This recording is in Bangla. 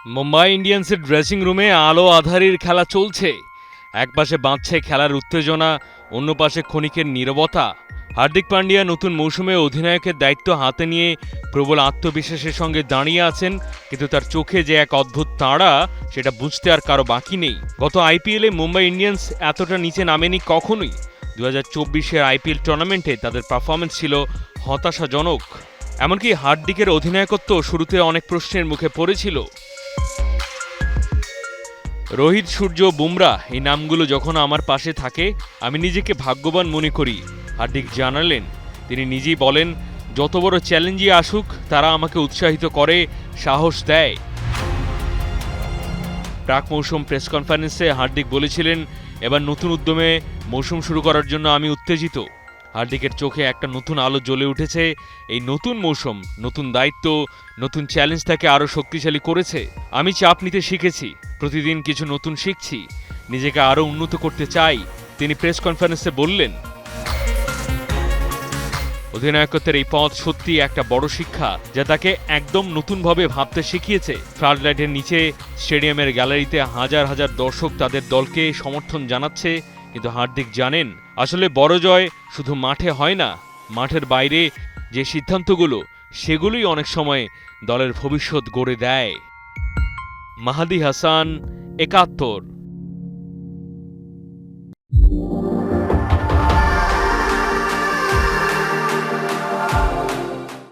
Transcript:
মুম্বাই ইন্ডিয়ান্সের ড্রেসিং রুমে আলো আঁধারির খেলা চলছে। একপাশে বাঁধছে খেলার উত্তেজনা, অন্য পাশে ক্ষণিকের নীরবতা। হার্দিক পান্ডিয়া নতুন মৌসুমে অধিনায়কের দায়িত্ব হাতে নিয়ে প্রবল আত্মবিশ্বাসের সঙ্গে দাঁড়িয়ে আছেন, কিন্তু তার চোখে যে এক অদ্ভুত তাড়া, সেটা বুঝতে আর কারো বাকি নেই। গত আইপিএলে মুম্বাই ইন্ডিয়ান্স এতটা নিচে নামেনি কখনোই। 2024-এর আইপিএল টুর্নামেন্টে তাদের পারফরমেন্স ছিল হতাশাজনক। এমনকি হার্দিকের অধিনায়কত্ব শুরুতে অনেক প্রশ্নের মুখে পড়েছিল। রোহিত, সূর্য, বুমরা এই নামগুলো যখন আমার পাশে থাকে আমি নিজেকে ভাগ্যবান মনে করি, হার্দিক জানালেন। তিনি নিজেই বলেন, যত বড় চ্যালেঞ্জই আসুক তারা আমাকে উৎসাহিত করে, সাহস দেয়। প্রাক মৌসুম প্রেস কনফারেন্সে হার্দিক বলেছিলেন, এবার নতুন উদ্যমে মৌসুম শুরু করার জন্য আমি উত্তেজিত। হার্দিকের চোখে একটা নতুন আলো জ্বলে উঠেছে। এই নতুন মৌসুম, নতুন দায়িত্ব, নতুন চ্যালেঞ্জ তাকে আরও শক্তিশালী করেছে। আমি চাপ নিতে শিখেছি, প্রতিদিন কিছু নতুন শিখছি, নিজেকে আরও উন্নত করতে চাই, তিনি প্রেস কনফারেন্সে বললেন। অধিনায়কত্বের এই পথ সত্যি একটা বড় শিক্ষা, যা তাকে একদম নতুনভাবে ভাবতে শিখিয়েছে। ফ্লাডলাইটের নিচে স্টেডিয়ামের গ্যালারিতে হাজার হাজার দর্শক তাদের দলকে সমর্থন জানাচ্ছে, কিন্তু হার্দিক জানেন, আসলে বড় জয় শুধু মাঠে হয় না, মাঠের বাইরে যে সিদ্ধান্তগুলো, সেগুলোই অনেক সময় দলের ভবিষ্যৎ গড়ে দেয়। মাহাদি হাসান, ৭১।